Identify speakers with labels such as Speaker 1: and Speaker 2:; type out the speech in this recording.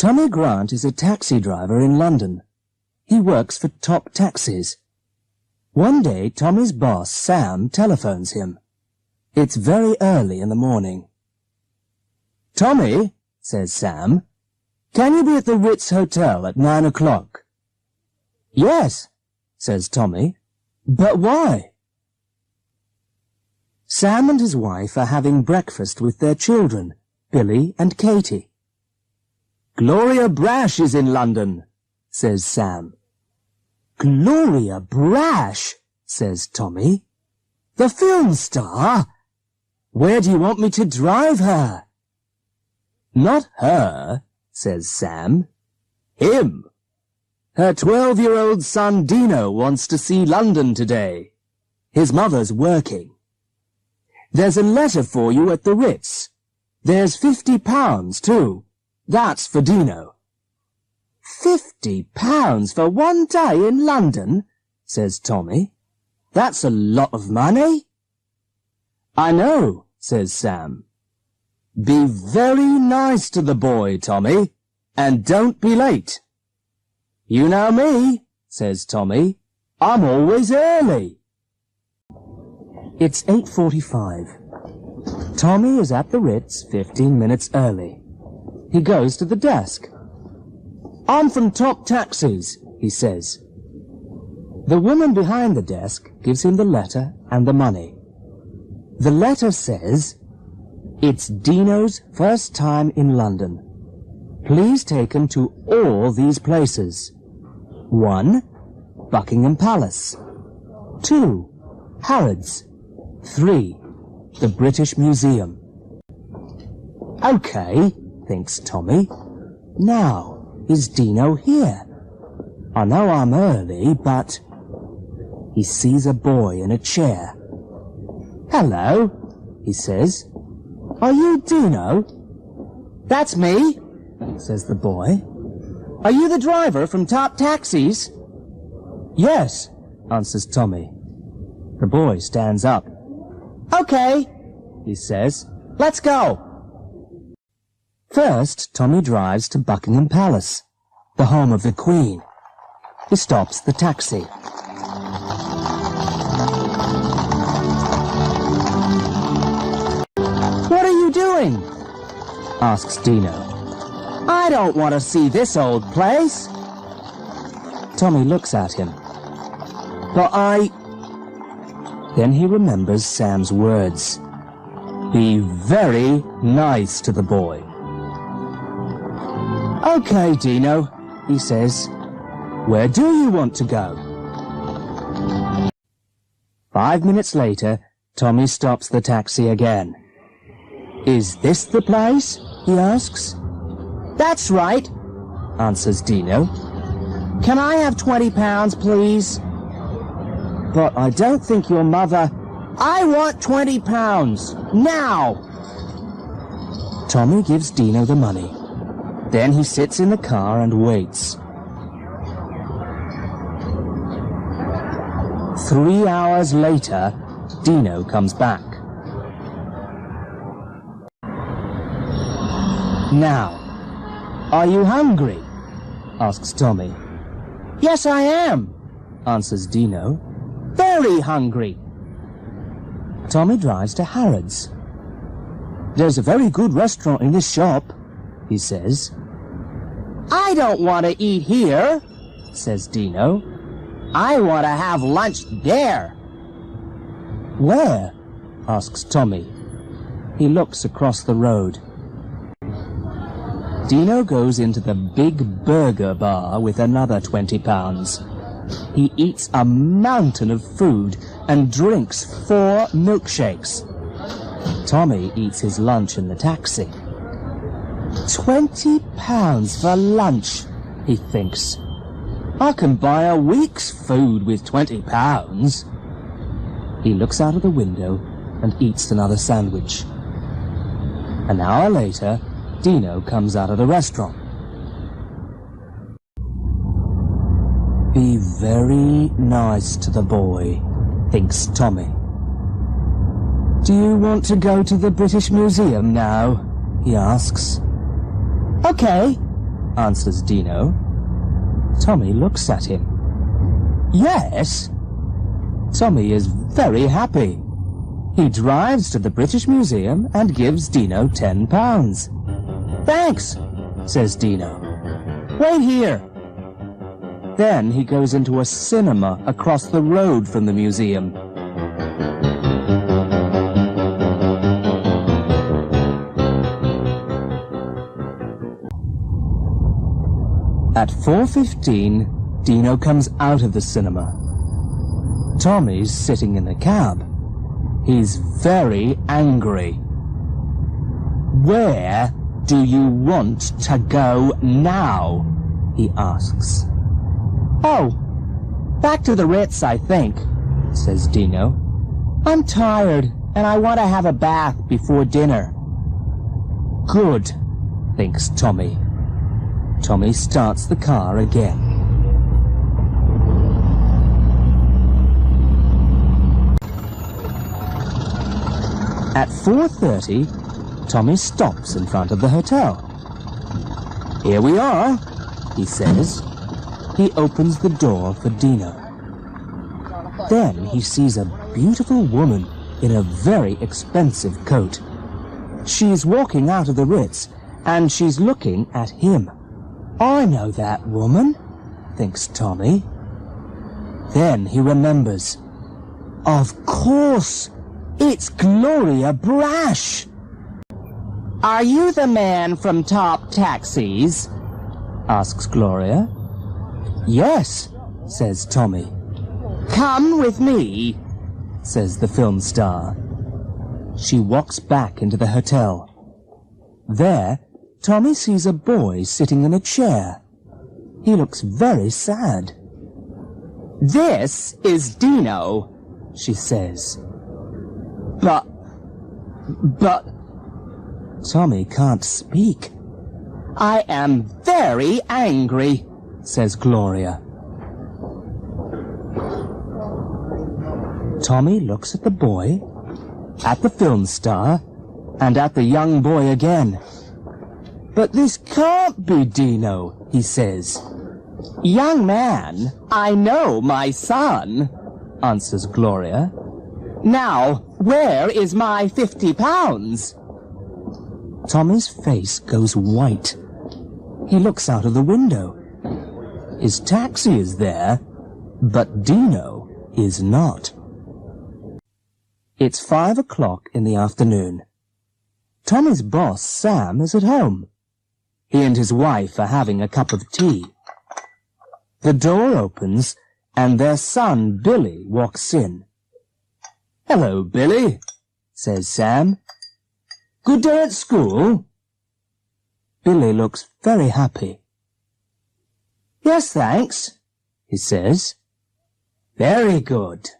Speaker 1: Tommy Grant is a taxi driver in London. He works for Top Taxis. One day, Tommy's boss, Sam, telephones him. It's very early in the morning. "Tommy," says Sam, "can you be at the Ritz Hotel at 9 o'clock?" "Yes," says Tommy. "But why?" Sam and his wife are having breakfast with their children, Billy and Katie. "Gloria Brash is in London," says Sam. "Gloria Brash," says Tommy. "The film star? Where do you want me to drive her?" "Not her," says Sam. "Him. Her 12-year-old son Dino wants to see London today. His mother's working. There's a letter for you at the Ritz. There's £50 too. That's for Dino." £50 for one day in London, says Tommy. "That's a lot of money." "I know," says Sam. "Be very nice to the boy, Tommy, and don't be late." "You know me," says Tommy. "I'm always early." It's 8:45. Tommy is at the Ritz 15 minutes early. He goes to the desk. "I'm from Top Taxis," he says. The woman behind the desk gives him the letter and the money. The letter says, "It's Dino's first time in London. Please take him to all these places. 1. Buckingham Palace. 2. Harrods. 3. The British Museum." "Okay," thinks Tommy. "Now, is Dino here? I know I'm early, but..." He sees a boy in a chair. "Hello," he says. "Are you Dino?" "That's me," says the boy. "Are you the driver from Top Taxis?" "Yes," answers Tommy. The boy stands up. "Okay," he says. "Let's go." First, Tommy drives to Buckingham Palace, the home of the Queen. He stops the taxi. "What are you doing?" asks Dino. "I don't want to see this old place." Tommy looks at him. "But Then he remembers Sam's words. Be very nice to the boy. "Okay, Dino," he says. "Where do you want to go?" 5 minutes later, Tommy stops the taxi again. "Is this the place?" he asks. "That's right," answers Dino. "Can I have £20, please?" "But I don't think your mother..." "I want £20, now!" Tommy gives Dino the money. Then he sits in the car and waits. 3 hours later, Dino comes back. "Now, are you hungry?" asks Tommy. "Yes, I am," answers Dino. "Very hungry." Tommy drives to Harrods. "There's a very good restaurant in this shop," he says. "I don't want to eat here," says Dino. "I want to have lunch there." "Where?" asks Tommy. He looks across the road. Dino goes into the Big Burger Bar with another £20. He eats a mountain of food and drinks 4 milkshakes. Tommy eats his lunch in the taxi. £20 for lunch, he thinks. I can buy a week's food with £20. He looks out of the window and eats another sandwich. An hour later, Dino comes out of the restaurant. Be very nice to the boy, thinks Tommy. Do you want to go to the British Museum now? He asks. Okay, answers Dino. Tommy looks at him. Yes? Tommy is very happy. He drives to the British Museum and gives Dino £10. Thanks, says Dino. Wait here. Then he goes into a cinema across the road from the museum. At 4:15, Dino comes out of the cinema. Tommy's sitting in the cab. He's very angry. Where do you want to go now? He asks. Oh, back to the Ritz, I think, says Dino. I'm tired and I want to have a bath before dinner. Good, thinks Tommy. Tommy starts the car again. At 4:30, Tommy stops in front of the hotel. Here we are, he says. He opens the door for Dino. Then he sees a beautiful woman in a very expensive coat. She's walking out of the Ritz, and she's looking at him. I know that woman, thinks Tommy. Then he remembers. Of course, it's Gloria Brash. Are you the man from Top Taxis? Asks Gloria. Yes, says Tommy. Come with me, says the film star. She walks back into the hotel. There, Tommy sees a boy sitting in a chair. He looks very sad. This is Dino, she says. But... Tommy can't speak. I am very angry, says Gloria. Tommy looks at the boy, at the film star, and at the young boy again. But this can't be Dino, he says. Young man, I know my son, answers Gloria. Now, where is my £50? Tommy's face goes white. He looks out of the window. His taxi is there, but Dino is not. It's 5 o'clock in the afternoon. Tommy's boss, Sam, is at home. He and his wife are having a cup of tea. The door opens, and their son, Billy, walks in. Hello, Billy, says Sam. Good day at school? Billy looks very happy. Yes, thanks, he says. Very good.